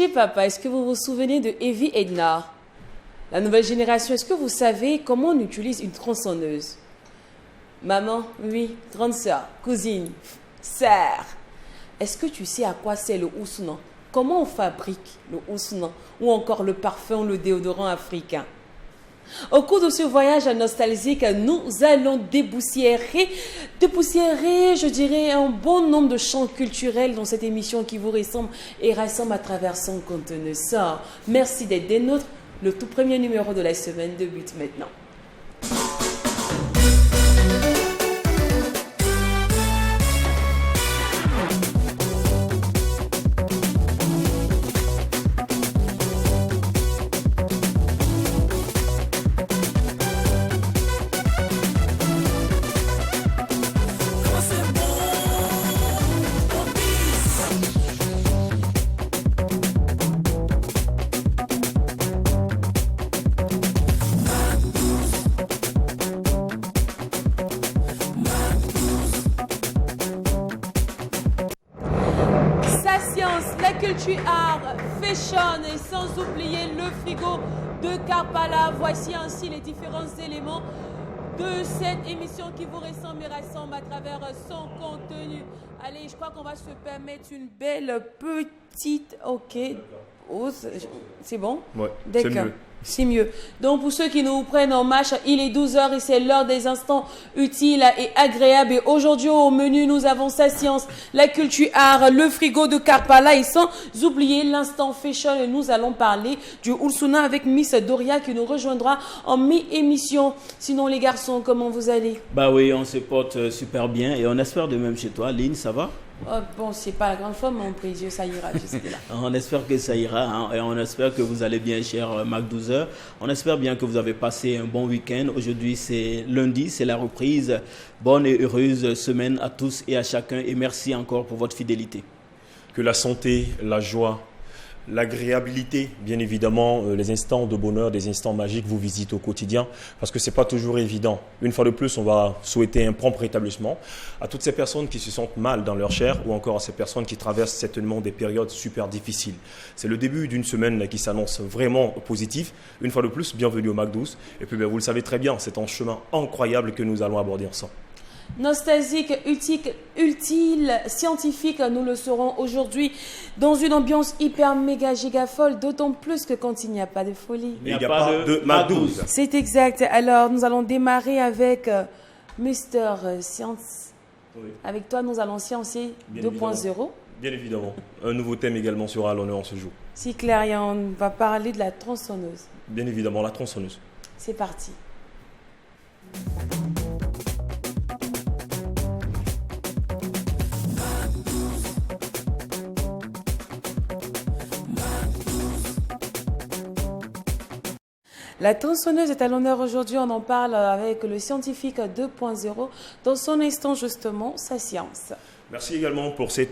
Chez papa, est-ce que vous vous souvenez de Evie Ednar? La nouvelle génération, est-ce que vous savez comment on utilise une tronçonneuse? Maman, oui, grande sœur, cousine, sœur. Est-ce que tu sais à quoi c'est le ousounan? Comment on fabrique le ousounan? Ou encore le parfum, le déodorant africain? Au cours de ce voyage nostalgique, nous allons dépoussiérer, je dirais, un bon nombre de champs culturels dans cette émission qui vous ressemble et rassemble à travers son contenu. Ça, merci d'être des nôtres. Le tout premier numéro de la semaine débute maintenant. Fashion et sans oublier le frigo de Karpala. Voici ainsi les différents éléments de cette émission qui vous ressemble et rassemble à travers son contenu. Allez, je crois qu'on va se permettre une belle petite... Ok. Oh, c'est bon? Ouais, d'accord. C'est mieux. C'est mieux. Donc, pour ceux qui nous prennent en marche, il est 12h et c'est l'heure des instants utiles et agréables. Et aujourd'hui, au menu, nous avons sa science, la culture art, le frigo de Karpala et sans oublier l'instant fashion. Et nous allons parler du Ousounan avec Miss Doria qui nous rejoindra en mi-émission. Sinon, les garçons, comment vous allez? Bah oui, on se porte super bien et on espère de même chez toi. Lynn, ça va? Oh, bon, c'est pas la grande forme, mon précieux, ça ira jusque-là. On espère que ça ira hein, et on espère que vous allez bien, cher Mac 12h. On espère bien que vous avez passé un bon week-end. Aujourd'hui, c'est lundi, c'est la reprise. Bonne et heureuse semaine à tous et à chacun et merci encore pour votre fidélité. Que la santé, la joie, l'agréabilité, bien évidemment, les instants de bonheur, des instants magiques vous visitent au quotidien parce que ce n'est pas toujours évident. Une fois de plus, on va souhaiter un prompt rétablissement à toutes ces personnes qui se sentent mal dans leur chair ou encore à ces personnes qui traversent certainement des périodes super difficiles. C'est le début d'une semaine qui s'annonce vraiment positif. Une fois de plus, bienvenue au Mac 12. Et puis, vous le savez très bien, c'est un chemin incroyable que nous allons aborder ensemble. Nostalgique, utile, scientifique, nous le serons aujourd'hui dans une ambiance hyper méga giga folle, d'autant plus que quand il n'y a pas de folie. Il n'y a pas de Mac 12. C'est exact. Alors, nous allons démarrer avec Mister Science. Oui. Avec toi, nous allons sciencer 2.0. Bien évidemment. Un nouveau thème également sera à l'honneur ce jour. Si clair, et on va parler de la tronçonneuse. Bien évidemment, la tronçonneuse. C'est parti. La tronçonneuse est à l'honneur aujourd'hui. On en parle avec le scientifique 2.0 dans son instant justement, sa science. Merci également pour ces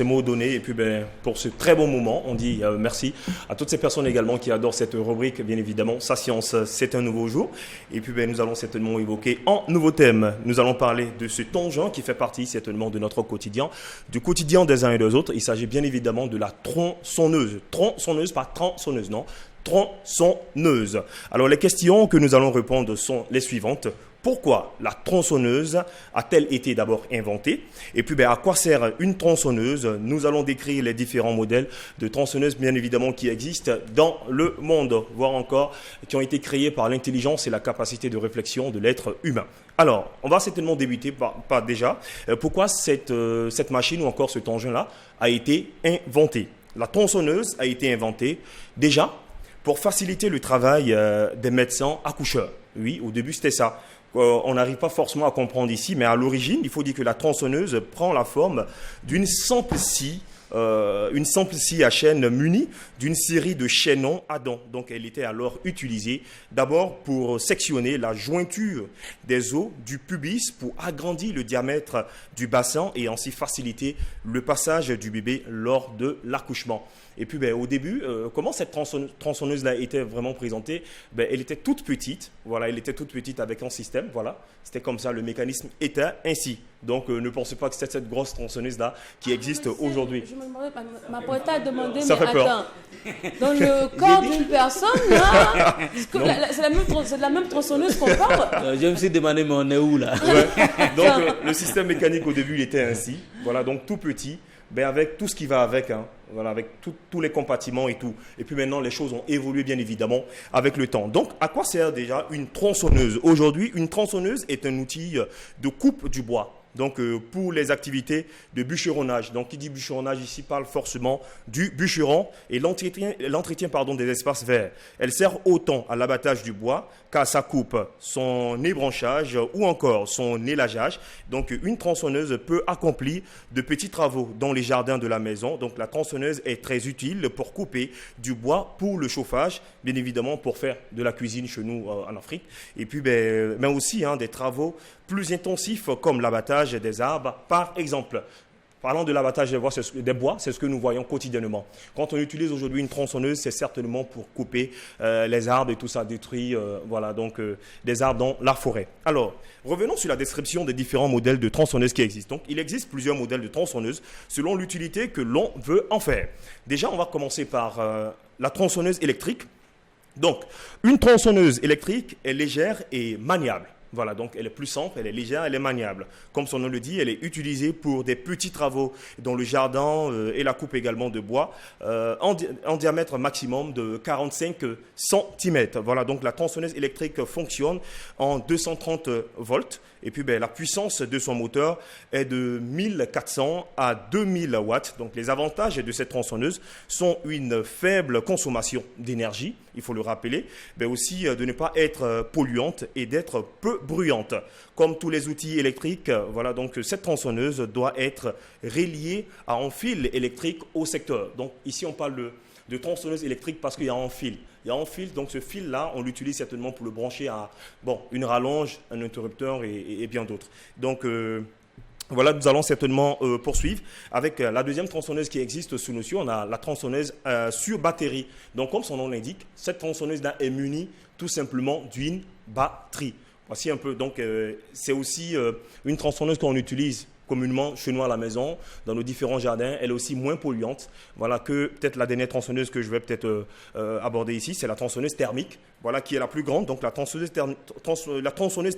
mots donnés et puis pour ce très bon moment. On dit merci à toutes ces personnes également qui adorent cette rubrique, bien évidemment. Sa science, c'est un nouveau jour. Et puis nous allons certainement évoquer un nouveau thème. Nous allons parler de ce tangent qui fait partie certainement de notre quotidien, du quotidien des uns et des autres. Il s'agit bien évidemment de la tronçonneuse. Tronçonneuse, pas tronçonneuse, non. Tronçonneuse. Alors les questions que nous allons répondre sont les suivantes. Pourquoi la tronçonneuse a-t-elle été d'abord inventée? Et puis à quoi sert une tronçonneuse? Nous allons décrire les différents modèles de tronçonneuses bien évidemment qui existent dans le monde, voire encore qui ont été créés par l'intelligence et la capacité de réflexion de l'être humain. Alors, on va certainement débuter par déjà pourquoi cette machine ou encore cet engin-là a été inventé. La tronçonneuse a été inventée déjà pour faciliter le travail des médecins accoucheurs. Oui, au début, c'était ça. On n'arrive pas forcément à comprendre ici, mais à l'origine, il faut dire que la tronçonneuse prend la forme d'une simple scie à chaîne munie d'une série de chaînons à dents. Donc, elle était alors utilisée d'abord pour sectionner la jointure des os du pubis pour agrandir le diamètre du bassin et ainsi faciliter le passage du bébé lors de l'accouchement. Et puis au début, comment cette tronçonneuse-là était vraiment présentée? Elle était toute petite, voilà, elle était toute petite avec un système, voilà. C'était comme ça, le mécanisme était ainsi. Donc ne pensez pas que c'est cette grosse tronçonneuse-là qui existe aujourd'hui. Je me demandais, ma poète a demandé, Ça mais fait peur. attends, dans le corps d'une personne, là, c'est de la même tronçonneuse qu'on parle? Je me suis demandé, mais on est où là? Ouais. Donc le système mécanique au début il était ainsi, voilà, donc tout petit, avec tout ce qui va avec, hein, voilà, avec tous les compartiments et tout. Et puis maintenant les choses ont évolué bien évidemment avec le temps. Donc à quoi sert déjà une tronçonneuse? Aujourd'hui, une tronçonneuse est un outil de coupe du bois. Donc pour les activités de bûcheronnage. Donc qui dit bûcheronnage ici parle forcément du bûcheron et l'entretien des espaces verts. Elle sert autant à l'abattage du bois qu'à sa coupe, son ébranchage ou encore son élageage. Donc une tronçonneuse peut accomplir de petits travaux dans les jardins de la maison. Donc la tronçonneuse est très utile pour couper du bois pour le chauffage, bien évidemment pour faire de la cuisine chez nous en Afrique. Et puis mais aussi des travaux plus intensifs comme l'abattage des arbres, par exemple. Parlant de l'abattage des bois, c'est ce que nous voyons quotidiennement. Quand on utilise aujourd'hui une tronçonneuse, c'est certainement pour couper les arbres et tout ça détruit, des arbres dans la forêt. Alors, revenons sur la description des différents modèles de tronçonneuses qui existent. Donc, il existe plusieurs modèles de tronçonneuses selon l'utilité que l'on veut en faire. Déjà, on va commencer par la tronçonneuse électrique. Donc, une tronçonneuse électrique est légère et maniable. Voilà, donc elle est plus simple, elle est légère, elle est maniable. Comme son nom le dit, elle est utilisée pour des petits travaux dans le jardin et la coupe également de bois en diamètre maximum de 45 cm. Voilà, donc la tronçonneuse électrique fonctionne en 230 volts. Et puis la puissance de son moteur est de 1400 à 2000 watts. Donc les avantages de cette tronçonneuse sont une faible consommation d'énergie, il faut le rappeler, mais aussi de ne pas être polluante et d'être peu bruyante. Comme tous les outils électriques, voilà, donc cette tronçonneuse doit être reliée à un fil électrique au secteur. Donc ici on parle de tronçonneuse électrique parce qu'il y a un fil. Il y a un fil, donc ce fil-là, on l'utilise certainement pour le brancher à une rallonge, un interrupteur et bien d'autres. Donc voilà, nous allons certainement poursuivre avec la deuxième tronçonneuse qui existe sous nos cieux. On a la tronçonneuse sur batterie. Donc comme son nom l'indique, cette tronçonneuse-là est munie tout simplement d'une batterie. Voici un peu, donc c'est aussi une tronçonneuse qu'on utilise communément chez nous à la maison, dans nos différents jardins. Elle est aussi moins polluante. Voilà que peut-être la dernière tronçonneuse que je vais peut-être aborder ici, c'est la tronçonneuse thermique, voilà, qui est la plus grande. Donc la tronçonneuse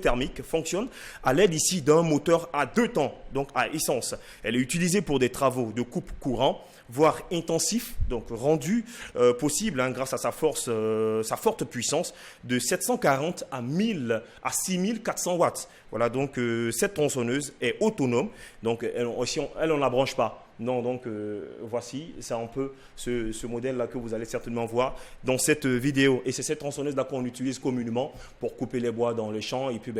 thermique fonctionne à l'aide ici d'un moteur à 2 temps, donc à essence. Elle est utilisée pour des travaux de coupe courant, voire intensif, donc rendu possible grâce à sa forte puissance de 740 à 6400 watts. Voilà, donc cette tronçonneuse est autonome, donc elle on ne la branche pas. Non, donc voici, c'est un peu ce modèle-là que vous allez certainement voir dans cette vidéo. Et c'est cette tronçonneuse-là qu'on utilise communément pour couper les bois dans les champs. Et puis,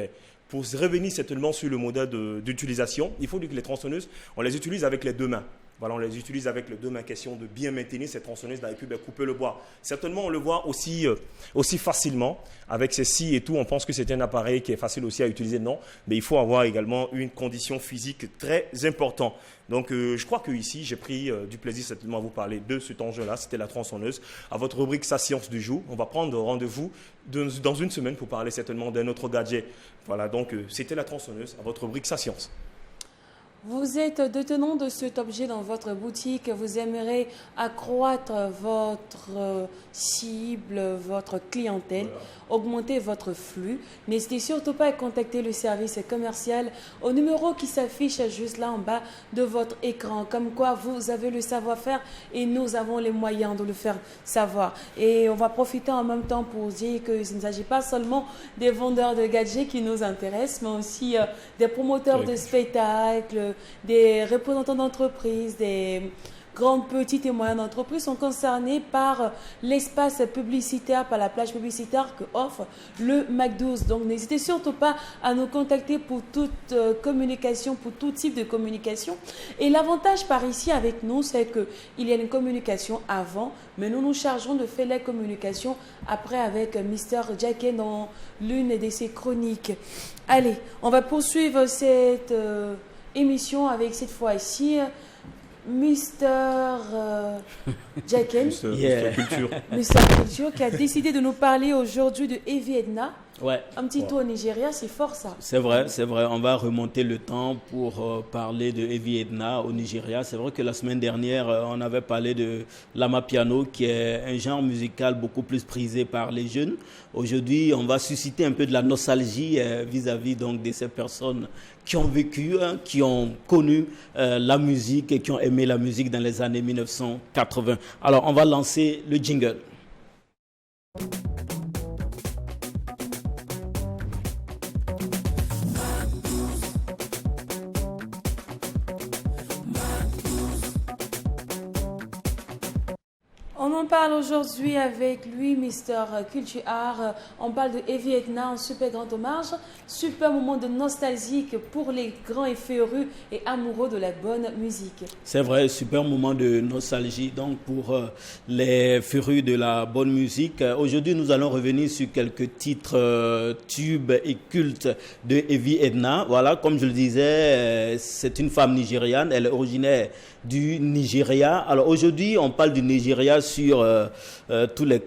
pour revenir certainement sur le modèle d'utilisation, il faut dire que les tronçonneuses, on les utilise avec les 2 mains. Voilà, on les utilise avec les 2 mains, question de bien maintenir ces tronçonneuses-là et puis couper le bois. Certainement, on le voit aussi facilement avec ces scies et tout. On pense que c'est un appareil qui est facile aussi à utiliser. Non, mais il faut avoir également une condition physique très importante. Donc, je crois qu'ici, j'ai pris du plaisir certainement à vous parler de cet enjeu-là. C'était la tronçonneuse. À votre rubrique Sa Science du jour, on va prendre rendez-vous dans une semaine pour parler certainement d'un autre gadget. Voilà, donc c'était la tronçonneuse à votre rubrique Sa Science. Vous êtes détenant de cet objet dans votre boutique, vous aimerez accroître votre cible, votre clientèle, augmenter votre flux. N'hésitez surtout pas à contacter le service commercial au numéro qui s'affiche juste là en bas de votre écran. Comme quoi, vous avez le savoir-faire et nous avons les moyens de le faire savoir. Et on va profiter en même temps pour dire que ce ne s'agit pas seulement des vendeurs de gadgets qui nous intéressent, mais aussi des promoteurs de spectacles, des représentants d'entreprises, des grandes, petites et moyennes entreprises sont concernées par l'espace publicitaire, par la plage publicitaire que offre le MAC12. Donc, n'hésitez surtout pas à nous contacter pour toute communication, pour tout type de communication. Et l'avantage par ici avec nous, c'est qu'il y a une communication avant, mais nous nous chargeons de faire les communications après avec Mr. Jacquet dans l'une de ses chroniques. Allez, on va poursuivre cette émission avec cette fois-ci Mr. Jacken, Mr. Culture. Mr. Culture, qui a décidé de nous parler aujourd'hui de Evie Edna. Ouais. Un petit tour au Nigeria, c'est fort ça. C'est vrai. On va remonter le temps pour parler de Evie Edna au Nigeria. C'est vrai que la semaine dernière, on avait parlé de l'amapiano, qui est un genre musical beaucoup plus prisé par les jeunes. Aujourd'hui, on va susciter un peu de la nostalgie vis-à-vis donc de ces personnes qui ont vécu, qui ont connu la musique et qui ont aimé la musique dans les années 1980. Alors, on va lancer le jingle. On en parle aujourd'hui avec lui, Mr. Culture Art. On parle de Evie Edna, un super grand hommage, super moment de nostalgie pour les grands et férus et amoureux de la bonne musique. C'est vrai, super moment de nostalgie donc pour les férus de la bonne musique. Aujourd'hui, nous allons revenir sur quelques titres tubes et cultes de Evie Edna. Voilà, comme je le disais, c'est une femme nigériane, elle est originaire du Nigeria. Alors aujourd'hui, on parle du Nigeria sur tous les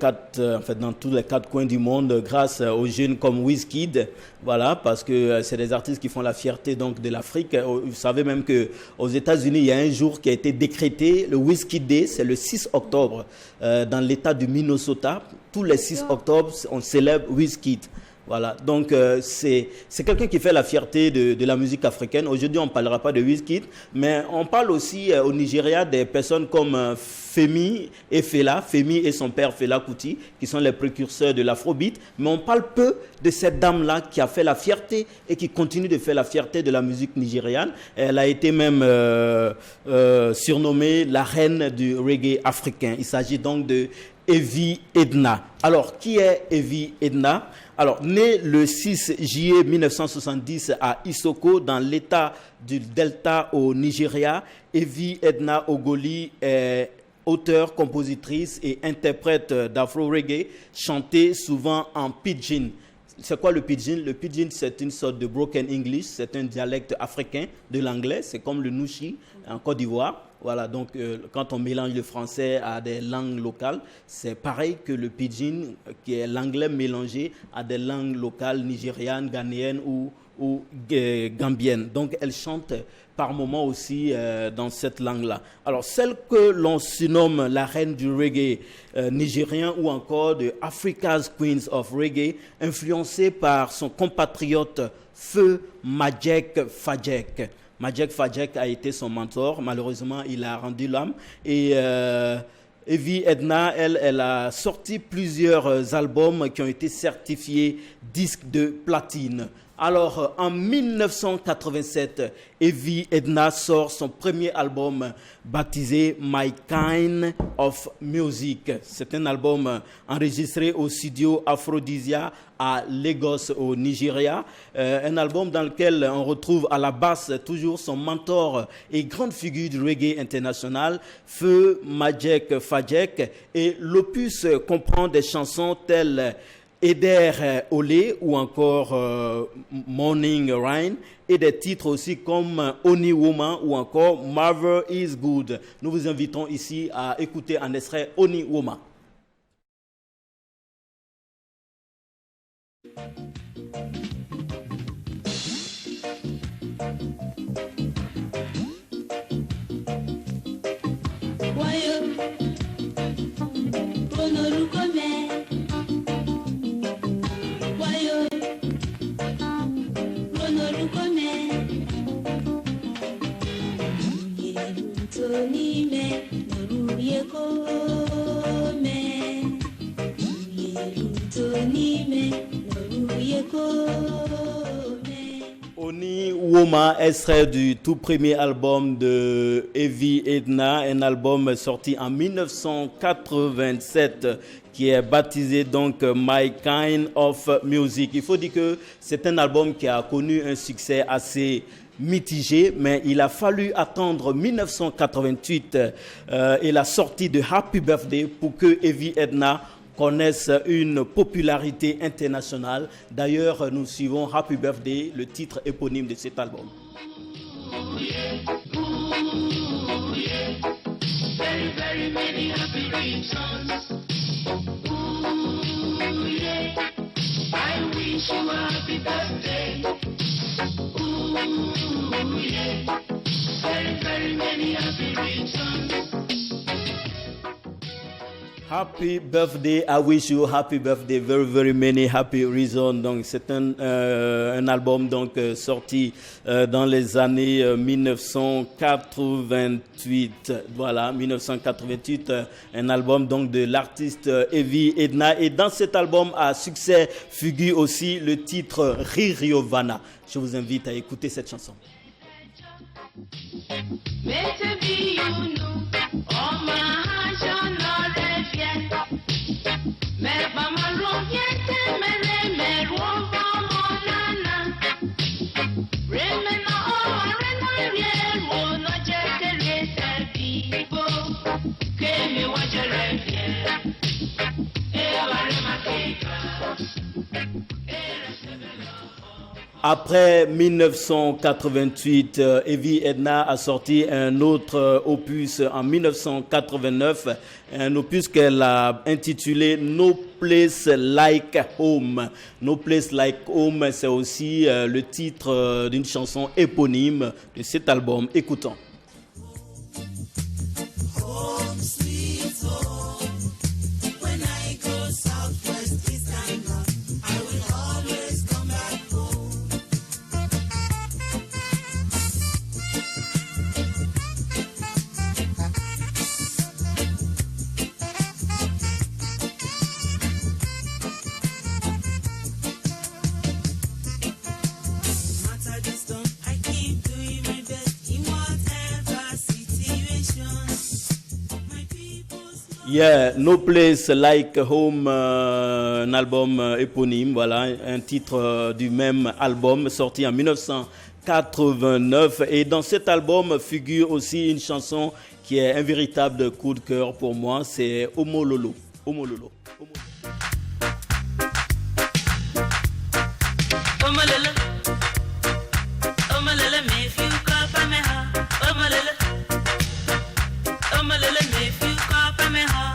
dans tous les quatre coins du monde grâce aux jeunes comme Wizkid. Voilà, parce que c'est des artistes qui font la fierté donc de l'Afrique. Vous savez même que aux États-Unis, il y a un jour qui a été décrété, le Wizkid Day, c'est le 6 octobre dans l'État du Minnesota. Tous les 6 octobre, on célèbre Wizkid. Voilà, donc c'est quelqu'un qui fait la fierté de la musique africaine. Aujourd'hui, on ne parlera pas de Wizkid, mais on parle aussi au Nigeria des personnes comme Femi et Fela, Femi et son père Fela Kuti, qui sont les précurseurs de l'afrobeat. Mais on parle peu de cette dame-là qui a fait la fierté et qui continue de faire la fierté de la musique nigériane. Elle a été même surnommée la reine du reggae africain. Il s'agit donc de Evie Edna. Alors, qui est Evie Edna? Alors, née le 6 juillet 1970 à Isoko, dans l'état du Delta au Nigeria, Evie Edna Ogoli est auteure, compositrice et interprète d'afro-reggae, chantée souvent en pidgin. C'est quoi le pidgin? Le pidgin, c'est une sorte de broken English, c'est un dialecte africain de l'anglais, c'est comme le nushi en Côte d'Ivoire. Voilà, donc quand on mélange le français à des langues locales, c'est pareil que le pidgin, qui est l'anglais mélangé à des langues locales nigérianes, ghanéennes ou gambiennes. Donc elle chante par moments aussi dans cette langue-là. Alors celle que l'on surnomme la reine du reggae nigérien ou encore de Africa's Queens of Reggae, influencée par son compatriote Feu Majek Fajek. Majek Fajek a été son mentor. Malheureusement, il a rendu l'âme. Et Evie Edna, elle a sorti plusieurs albums qui ont été certifiés disques de platine. Alors, en 1987, Evie Edna sort son premier album baptisé My Kind of Music. C'est un album enregistré au studio Aphrodisia à Lagos, au Nigeria. Un album dans lequel on retrouve à la basse toujours son mentor et grande figure du reggae international, Feu Majek Fajek. Et l'opus comprend des chansons telles Eder Olé ou encore Morning Rain et des titres aussi comme Honey Woman ou encore Marvel is Good. Nous vous invitons ici à écouter un extrait Honey Woman. Honey Woman, extrait du tout premier album de Evie Edna, un album sorti en 1987 qui est baptisé donc My Kind of Music. Il faut dire que c'est un album qui a connu un succès assez mitigé, mais il a fallu attendre 1988 et la sortie de Happy Birthday pour que Evie Edna connaisse une popularité internationale. D'ailleurs, nous suivons Happy Birthday, le titre éponyme de cet album. Ooh, yeah. Very, very many happy returns. Ooh, yeah. I wish you a happy birthday. Ooh, yeah. Very, very many happy returns. Happy birthday, I wish you happy birthday, very very many happy reasons. Donc c'est un album donc sorti dans les années 1988. Voilà, 1988, un album donc de l'artiste Evie Edna. Et dans cet album à succès figure aussi le titre Ririovana. Je vous invite à écouter cette chanson. Après 1988, Evie Edna a sorti un autre opus en 1989, un opus qu'elle a intitulé No Place Like Home. No Place Like Home, c'est aussi le titre d'une chanson éponyme de cet album. Écoutons. Yeah, No Place Like Home, un album éponyme, voilà, un titre du même album sorti en 1989. Et dans cet album figure aussi une chanson qui est un véritable coup de cœur pour moi, c'est Omololo. Omololo. Omololo. Omololo, me few cup of me ha. Omololo. Omololo, me few cup of me ha.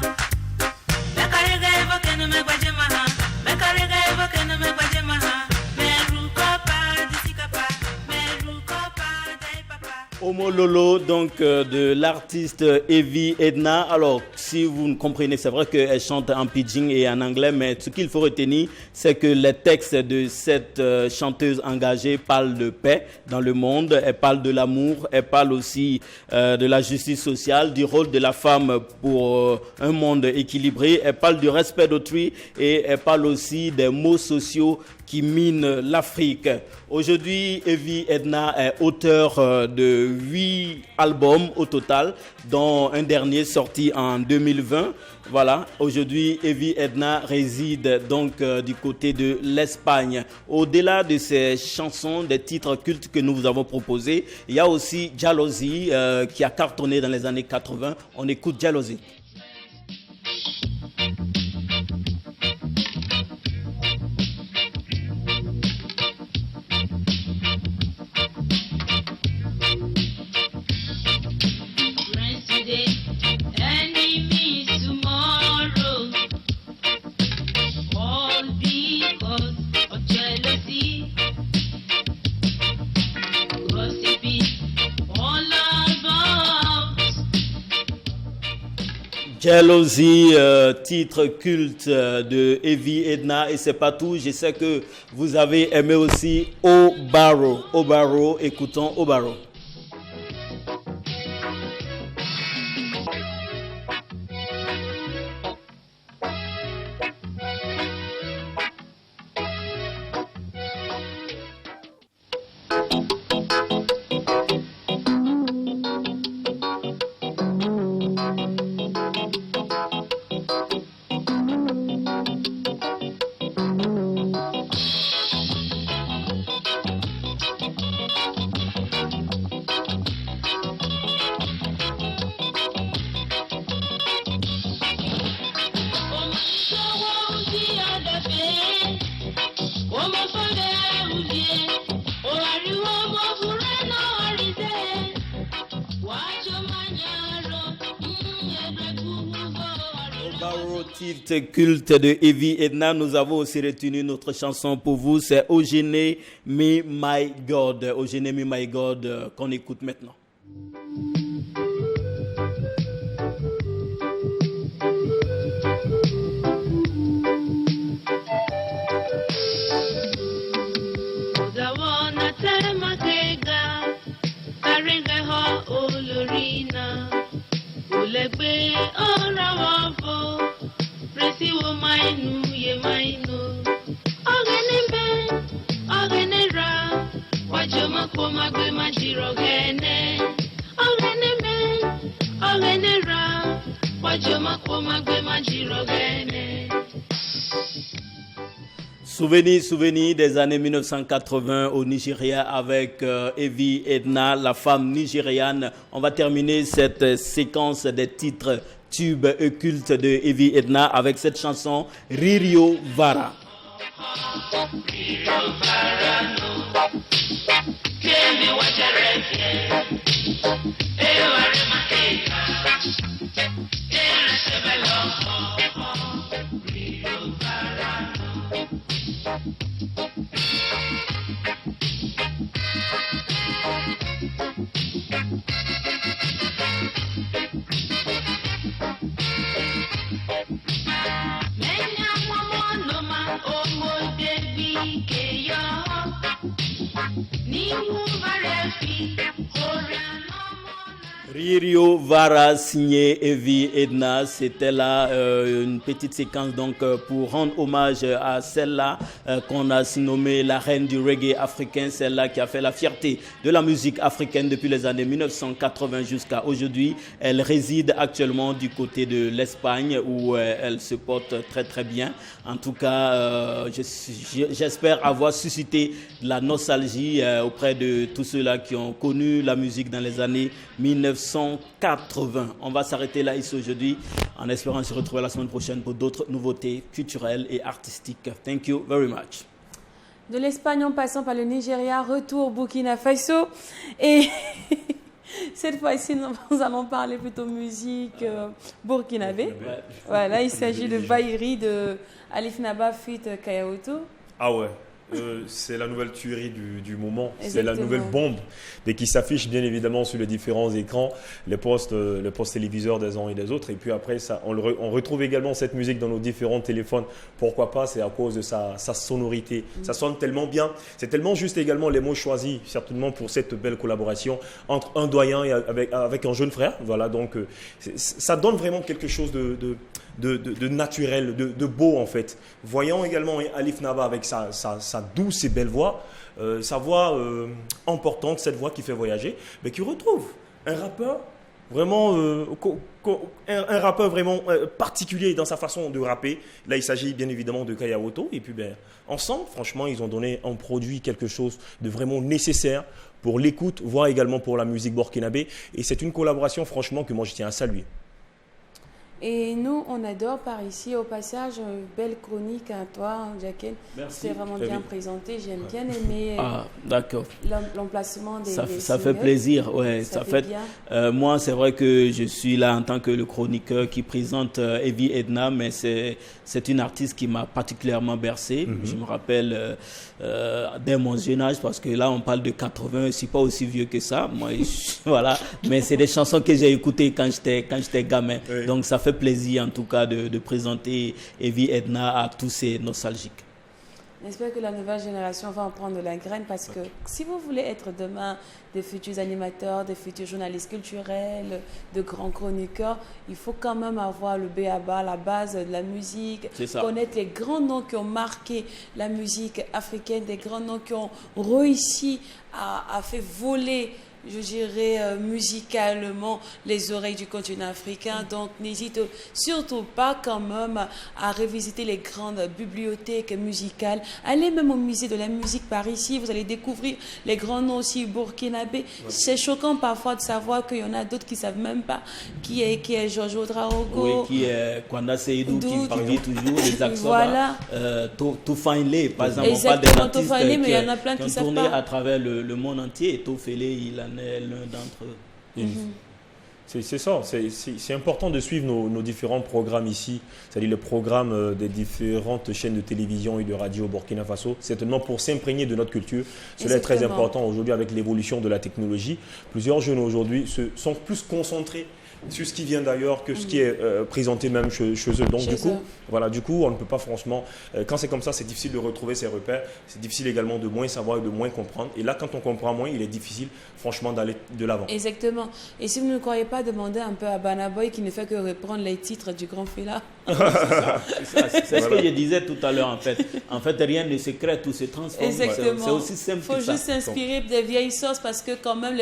Omololo, donc de l'artiste Evie Edna. Alors, si vous ne comprenez, c'est vrai qu'elle chante en pidgin et en anglais, mais ce qu'il faut retenir, c'est que les textes de cette chanteuse engagée parlent de paix dans le monde, elle parle de l'amour, elle parle aussi de la justice sociale, du rôle de la femme pour un monde équilibré, elle parle du respect d'autrui et elle parle aussi des maux sociaux qui minent l'Afrique. Aujourd'hui, Evie Edna est auteur de 8 albums au total, dont un dernier sorti en 2020. Voilà, aujourd'hui, Evie Edna réside donc du côté de l'Espagne. Au-delà de ces chansons, des titres cultes que nous vous avons proposés, il y a aussi Jalousie qui a cartonné dans les années 80. On écoute Jalousie. Jalousie, titre culte de Evie Edna, et c'est pas tout. Je sais que vous avez aimé aussi Obaro. Obaro, écoutons Obaro. Barrow titre culte de Evie Edna, nous avons aussi retenu notre chanson pour vous, c'est Ogene Me My God. Ogene Me My God qu'on écoute maintenant. Zawana tematega, karinga ho olorina, ulegbe ora wafo, presi wo mainu ye mainu, ogene ra, wajoma koma gbe majiro gene, ogene ra, wajoma koma gbe majiro gene. Souvenir des années 1980 au Nigeria avec Evie Edna, la femme nigériane. On va terminer cette séquence des titres tubes et cultes de Evie Edna avec cette chanson Ririo Vara. Ririo Vara signé Evie Edna, c'était là une petite séquence donc pour rendre hommage à celle-là qu'on a nommée la reine du reggae africain, celle-là qui a fait la fierté de la musique africaine depuis les années 1980 jusqu'à aujourd'hui. Elle réside actuellement du côté de l'Espagne où elle se porte très très bien. En tout cas, j'espère avoir suscité la nostalgie auprès de tous ceux-là qui ont connu la musique dans les années 1980. On va s'arrêter là ici aujourd'hui en espérant se retrouver la semaine prochaine pour d'autres nouveautés culturelles et artistiques. Thank you very much. De l'Espagne en passant par le Nigeria, retour au Burkina Faso. Et cette fois-ci, nous allons parler plutôt musique burkinabé. Voilà, il s'agit de Bahiri de Alif Naba Fit Kayaoto. Ah ouais. C'est la nouvelle tuerie du moment, Exactement. C'est la nouvelle bombe mais qui s'affiche bien évidemment sur les différents écrans, les postes téléviseurs des uns et des autres. Et puis après, on retrouve également cette musique dans nos différents téléphones. Pourquoi pas? C'est à cause de sa sonorité. Ça sonne tellement bien. C'est tellement juste également les mots choisis, certainement pour cette belle collaboration entre un doyen et avec un jeune frère. Voilà, donc ça donne vraiment quelque chose de naturel, de beau en fait. Voyons également Alif Naba avec sa douce et belle voix, sa voix emportante, cette voix qui fait voyager, mais qui retrouve un rappeur vraiment, un rappeur vraiment particulier dans sa façon de rapper. Là, il s'agit bien évidemment de Kayaoto. Et puis, ensemble, franchement, ils ont donné un produit, quelque chose de vraiment nécessaire pour l'écoute, voire également pour la musique burkinabé. Et c'est une collaboration, franchement, que moi, je tiens à saluer. Et nous, on adore par ici. Au passage, belle chronique à toi, Jacqueline. Merci. C'est vraiment bien présenté. J'aime bien aimer d'accord. l'emplacement des Ça singles. fait plaisir, ouais. Ça fait bien. Moi, c'est vrai que je suis là en tant que le chroniqueur qui présente Evie Edna, mais c'est une artiste qui m'a particulièrement bercé. Je me rappelle dès mon jeune âge, parce que là, on parle de 80, je ne suis pas aussi vieux que ça. Moi, voilà. Mais c'est des chansons que j'ai écoutées quand j'étais gamin. Oui. Donc, ça fait plaisir en tout cas de présenter Evie Edna à tous ces nostalgiques. J'espère que la nouvelle génération va en prendre de la graine parce que si vous voulez être demain des futurs animateurs, des futurs journalistes culturels, de grands chroniqueurs, il faut quand même avoir le b.a.-ba, la base de la musique, connaître les grands noms qui ont marqué la musique africaine, des grands noms qui ont réussi à faire voler, je dirais, musicalement les oreilles du continent africain. Donc n'hésite surtout pas quand même à revisiter les grandes bibliothèques musicales. Allez même au musée de la musique par ici, vous allez découvrir les grands noms aussi burkinabés. C'est choquant parfois de savoir qu'il y en a d'autres qui ne savent même pas qui est Georges Ouedraogo. Oui, qui est Kwanda Seydou, qui vit toujours les accents. Voilà. Touffainlé, par exemple. Exactement, on parle Touffainlé, mais il y en a plein qui qui ont savent tourné pas. à travers le monde entier. Et Touffainlé, il en est l'un d'entre eux. C'est ça, c'est important de suivre nos différents programmes ici, c'est-à-dire les programmes des différentes chaînes de télévision et de radio au Burkina Faso, certainement pour s'imprégner de notre culture. Cela est très Exactement. important aujourd'hui avec l'évolution de la technologie. Plusieurs jeunes aujourd'hui sont plus concentrés sur ce qui vient d'ailleurs que ce qui est présenté même chez eux. Donc Chez du coup, eux. voilà, du coup, on ne peut pas franchement, quand c'est comme ça, c'est difficile de retrouver ses repères, c'est difficile également de moins savoir et de moins comprendre. Et là, quand on comprend moins, il est difficile franchement d'aller de l'avant. Exactement. Et si vous ne croyez pas, demandez un peu à Banaboy qui ne fait que reprendre les titres du Grand Fela. C'est ce que je disais tout à l'heure en fait. En fait, rien ne se crée, tout se transforme. Exactement. C'est aussi simple Il faut que ça. juste s'inspirer des vieilles sauces parce que quand même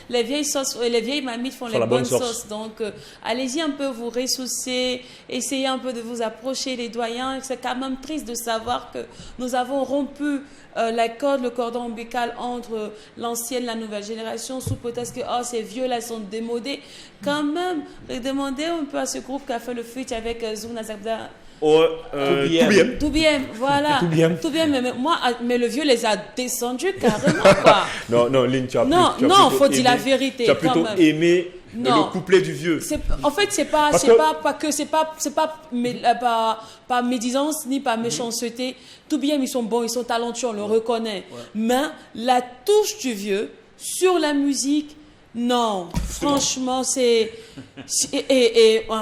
les vieilles sauces, les vieilles mamies font Font les la bonne bonnes sauce. sauces. Donc allez-y un peu vous ressourcer, essayez un peu de vous approcher des doyens. C'est quand même triste de savoir que nous avons rompu le cordon ombilical entre l'ancienne et la nouvelle génération sous prétexte que ces vieux là sont démodés. Quand même, demandez un peu à ce groupe qui a fait le feat avec Zouna Zabda. Oh, Tout bien. tout bien. Tout bien, voilà. Tout bien. Tout bien, mais le vieux les a descendus carrément, quoi. Non, Lynn, tu as Non, tu as non, plutôt faut dire la vérité, Tu as quand plutôt même. aimé Non. le couplet du vieux. En fait, c'est pas, Parce c'est que- pas que c'est pas médisance ni pas méchanceté. Tout bien, ils sont bons, ils sont talentueux, on le reconnaît. Mais la touche du vieux sur la musique, non. Franchement, oh,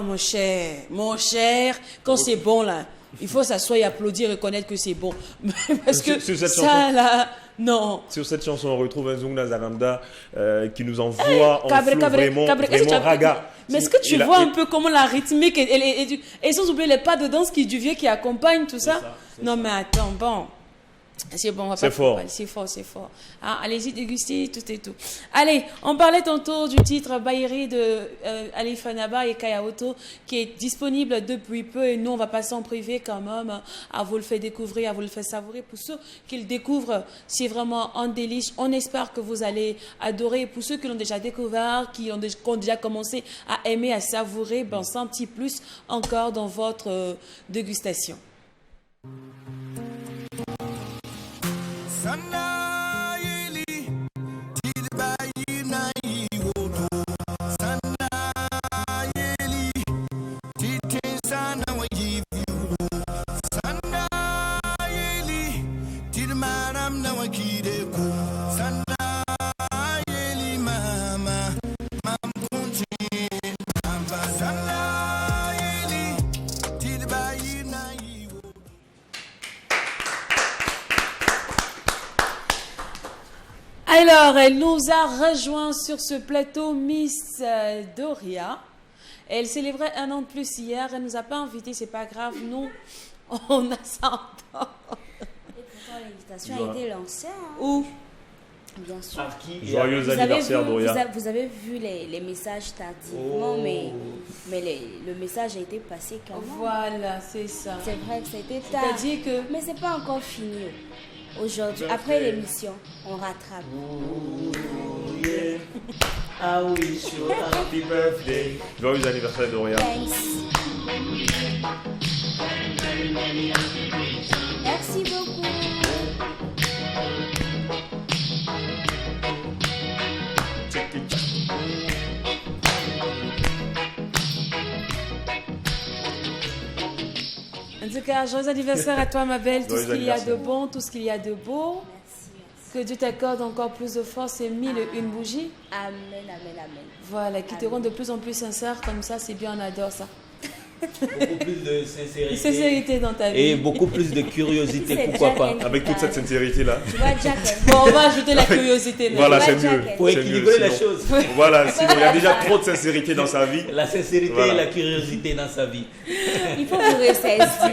mon cher, quand c'est bon là, il faut s'asseoir et applaudir et reconnaître que c'est bon. Parce que Sur cette ça chanson- là, non. Sur cette chanson, on retrouve un Zoungna Zaramda qui nous envoie en Cabré, flou cabré, vraiment, cabré. Est-ce que tu as- raga. Mais est-ce que tu Il a- vois il- un peu comment la rythmique et sans oublier les pas de danse du vieux qui accompagnent tout ça? c'est Non ça. mais attends, bon. C'est bon, on va C'est pas fort. parler. C'est fort, c'est fort. Ah, allez-y, dégustez tout et tout. Allez, on parlait tantôt du titre Baïri de Alifa Naba et Kayaoto qui est disponible depuis peu et nous on va passer en privé quand même à vous le faire découvrir, à vous le faire savourer. Pour ceux qui le découvrent, c'est vraiment un délice. On espère que vous allez adorer. Pour ceux qui l'ont déjà découvert, qui ont déjà commencé à aimer, à savourer, ben, c'est un petit plus encore dans votre dégustation. Sana yeli tilba yina yiwoto Sana yeli titin sana wajibu Sana yeli tilmaram na wakideko Sana yeli mama mam kunti amba Sana yeli tilba yina yiwoto. Alors, elle nous a rejoint sur ce plateau Miss Doria. Elle célébrait un an de plus hier. Elle nous a pas invités, c'est pas grave. Nous, on a ça en temps. Et pourtant, l'invitation a été lancée, hein, Où bien sûr. À qui et à- Joyeux Vous avez, anniversaire, vu, Doria. vous avez vu les messages tardivement, Oh. mais le message a été passé quand même. Voilà, c'est ça. C'est vrai que ça a été tard. C'est-à-dire que Mais c'est pas encore fini. Aujourd'hui, après l'émission, on rattrape. I wish you a happy birthday. Joyeux anniversaire, Doria. Thanks. Merci beaucoup. En tout cas, joyeux anniversaire à toi, ma belle. Tout ce Joyeux qu'il y a de anniversaire. bon, tout ce qu'il y a de beau. Merci, merci. Que Dieu t'accorde encore plus de force et mille et une bougies. Amen, amen, amen. Voilà, qui te rendent de plus en plus sincère. Comme ça, c'est bien, on adore ça. Beaucoup plus de sincérité. Sincérité dans ta vie. Et beaucoup plus de curiosité, C'est pourquoi déjà pas. gagné. Avec toute cette sincérité-là. Tu vois, Jack, Bon, on va ajouter la curiosité. Voilà, Ouais, c'est Jack, mieux. elle- Pour C'est mieux, équilibrer la sinon- chose. Voilà, sinon il y a déjà trop de sincérité dans sa vie. La sincérité Voilà. et la curiosité dans sa vie. il faut vous ressaisir.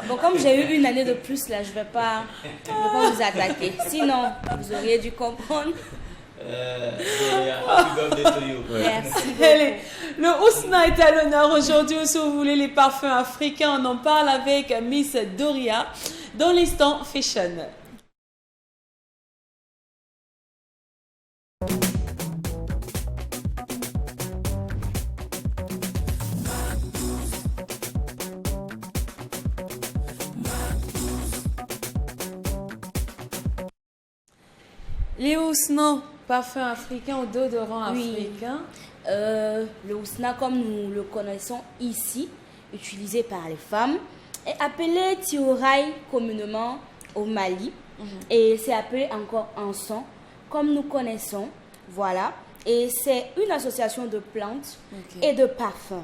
Bon, comme j'ai eu une année de plus, là, je vais pas vous attaquer. Sinon, vous auriez dû comprendre. Happy birthday to you. Merci Allez, beaucoup. le Ousna est à l'honneur aujourd'hui. Si vous voulez les parfums africains, on en parle avec Miss Doria dans l'instant fashion. Les Ousna Parfum africain ou déodorant Oui. africain. Le Ousna, comme nous le connaissons ici, utilisé par les femmes, est appelé Tiouraï communément au Mali. Et c'est appelé encore Anson, comme nous connaissons. Voilà. Et c'est une association de plantes et de parfums.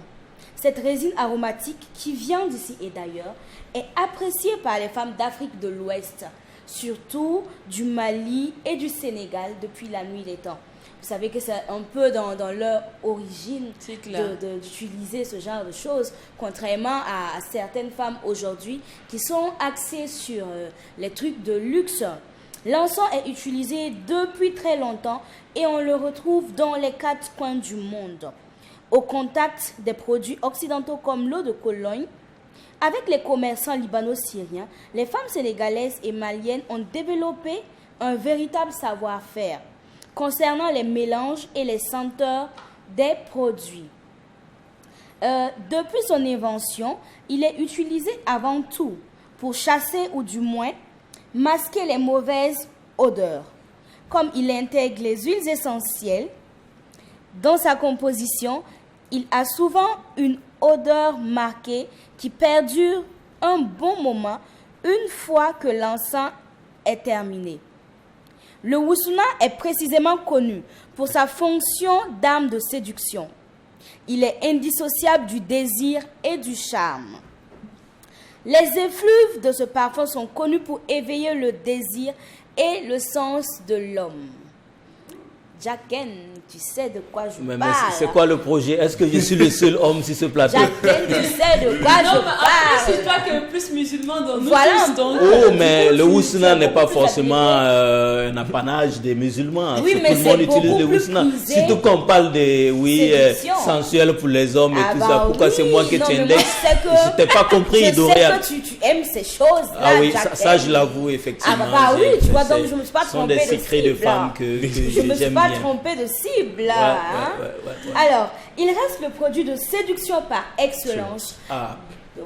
Cette résine aromatique qui vient d'ici et d'ailleurs est appréciée par les femmes d'Afrique de l'Ouest, surtout du Mali et du Sénégal depuis la nuit des temps. Vous savez que c'est un peu dans leur origine C'est clair. d'utiliser ce genre de choses, contrairement à certaines femmes aujourd'hui qui sont axées sur les trucs de luxe. L'encens est utilisé depuis très longtemps et on le retrouve dans les 4 coins du monde. Au contact des produits occidentaux comme l'eau de Cologne, avec les commerçants libano-syriens, les femmes sénégalaises et maliennes ont développé un véritable savoir-faire concernant les mélanges et les senteurs des produits. Depuis son invention, il est utilisé avant tout pour chasser ou du moins masquer les mauvaises odeurs. Comme il intègre les huiles essentielles dans sa composition, il a souvent une odeur marquée qui perdure un bon moment une fois que l'encens est terminé. Le Wusuna est précisément connu pour sa fonction d'arme de séduction. Il est indissociable du désir et du charme. Les effluves de ce parfum sont connus pour éveiller le désir et le sens de l'homme. Jacken, tu sais de quoi je Mais parle. c'est quoi le projet? Est-ce que je suis le seul homme sur ce plateau? Jacken, tu sais de quoi Non, je mais après, c'est parle. toi qui es le plus musulman dans nous Voilà. tous. Donc, Oh, mais le coup, Wusna c'est n'est pas beaucoup plus forcément appliqué. un apanage des musulmans. Oui, Tout mais le monde c'est utilise le beaucoup Wusna. plus prisé. Surtout qu'on parle de, Séduction. sensuel pour les hommes et Ah tout bah ça. Pourquoi oui. c'est moi que Non, tu mais indexes? moi, je sais que- Je t'ai pas compris, Je Doria. sais que tu aimes ces choses-là. Ah oui, Jacken. ça je l'avoue, effectivement. Ah bah oui, tu vois, C'est- donc je me suis pas ce sont trompée des de secrets de cible, là. femmes que Je me suis j'aime pas bien. trompée de cible là. Ouais, hein. ouais. Alors, il reste le produit de séduction par excellence, Ah,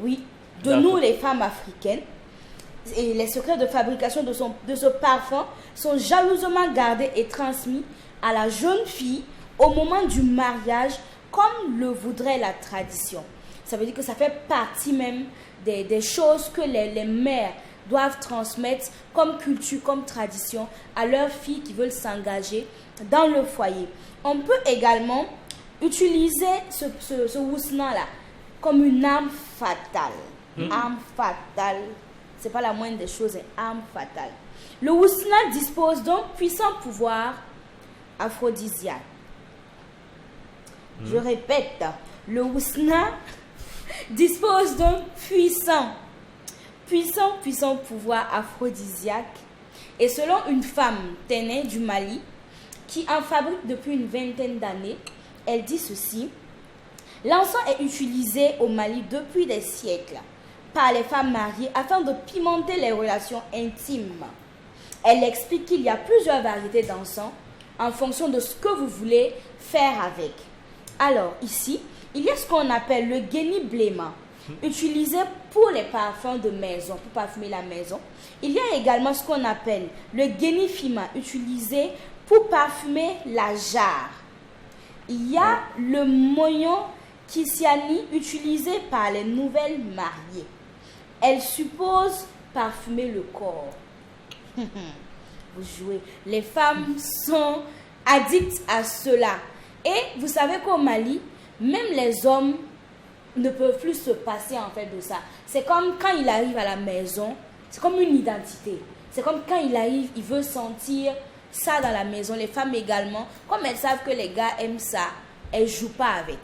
oui, de D'accord. nous les femmes africaines. Et les secrets de fabrication de ce parfum sont jalousement gardés et transmis à la jeune fille au moment du mariage, comme le voudrait la tradition. Ça veut dire que ça fait partie même des choses que les mères doivent transmettre comme culture, comme tradition à leurs filles qui veulent s'engager dans le foyer. On peut également utiliser ce Wusna-là comme une arme fatale. Arme fatale. C'est pas la moindre des choses, c'est arme fatale. Le Wusna dispose d'un puissant pouvoir aphrodisiaque. Je répète, le Wusna dispose d'un puissant pouvoir aphrodisiaque. Et selon une femme Téné du Mali, qui en fabrique depuis une vingtaine d'années, elle dit ceci: l'encens est utilisé au Mali depuis des siècles par les femmes mariées afin de pimenter les relations intimes. Elle explique qu'il y a plusieurs variétés d'encens en fonction de ce que vous voulez faire avec. Alors ici, il y a ce qu'on appelle le Guéni Bléma, utilisé pour les parfums de maison, pour parfumer la maison. Il y a également ce qu'on appelle le Guéni Fima, utilisé pour parfumer la jarre. Il y a le Moyon Kisiani, utilisé par les nouvelles mariées. Elle suppose parfumer le corps. Vous jouez. Les femmes sont addictes à cela. Et vous savez qu'au Mali, même les hommes ne peuvent plus se passer en fait de ça. C'est comme quand il arrive à la maison, c'est comme une identité. C'est comme quand il arrive, il veut sentir ça dans la maison. Les femmes également, comme elles savent que les gars aiment ça, elles ne jouent pas avec.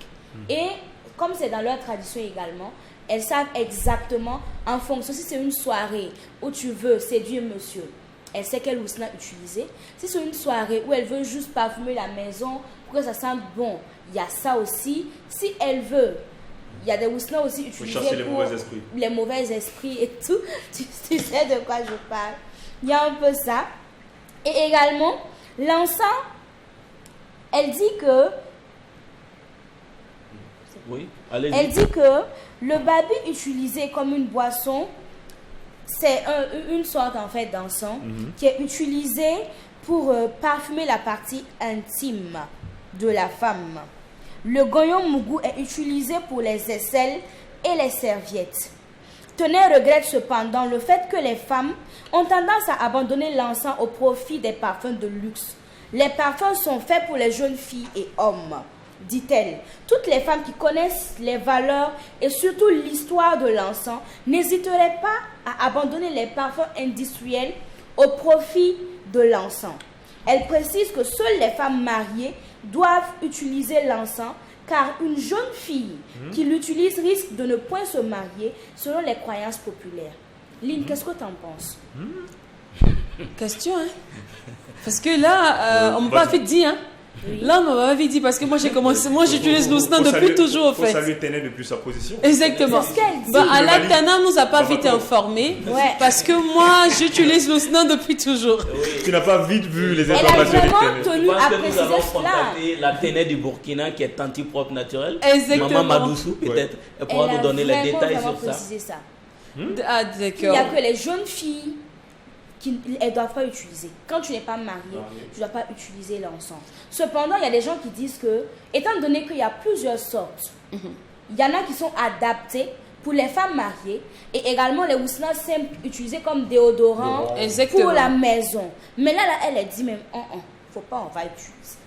Et comme c'est dans leur tradition également, elles savent exactement en fonction, si c'est une soirée où tu veux séduire monsieur, elle sait quel Wusna utiliser. Si c'est une soirée où elle veut juste parfumer la maison pour que ça sente bon, il y a ça aussi. Si elle veut, il y a des Wusna aussi utilisés chasser les pour mauvais esprits. les mauvais esprits et tout. Tu sais de quoi je parle. Il y a un peu ça. Et également, l'encens, elle dit que oui, allez-y. Elle dit que le babi utilisé comme une boisson c'est une sorte en fait d'encens qui est utilisé pour parfumer la partie intime de la femme. Le goyon mougou est utilisé pour les aisselles et les serviettes. Tenay regrette cependant le fait que les femmes ont tendance à abandonner l'encens au profit des parfums de luxe. Les parfums sont faits pour les jeunes filles et hommes, dit-elle. Toutes les femmes qui connaissent les valeurs et surtout l'histoire de l'encens n'hésiteraient pas à abandonner les parfums industriels au profit de l'encens. Elle précise que seules les femmes mariées doivent utiliser l'encens car une jeune fille qui l'utilise risque de ne point se marier selon les croyances populaires. Lynn, qu'est-ce que tu en penses? Question, hein? Parce que là, on m'a pas vite dit, hein? Là, on m'a pas vite dit parce que moi j'ai commencé, moi j'utilise l'ousnan depuis toujours en fait. Faut saluer Tenay depuis sa position. Exactement. C'est ce qu'elle dit. Bah, Allah Tana nous a pas vite informés Ouais. parce que moi j'utilise l'ousnan depuis toujours. Tu n'as pas vite vu les Elle a informations de vraiment Tenay. Je tenu pense à que nous allons préciser cela. contacter la Tenay du Burkina qui est anti-propre naturelle. Exactement. Maman Madoussou, peut-être. Elle pourra nous donner les détails sur ça. précisé ça. Ah Il n'y d'accord. a que les jeunes filles qui ne doivent pas utiliser. Quand tu n'es pas marié, tu ne dois pas utiliser l'encens. Cependant, il y a des gens qui disent que, étant donné qu'il y a plusieurs sortes, il y en a qui sont adaptés pour les femmes mariées et également les ousnas simples utilisés comme déodorant Exactement. pour la maison. Mais là, elle a dit même, faut pas, on va utiliser.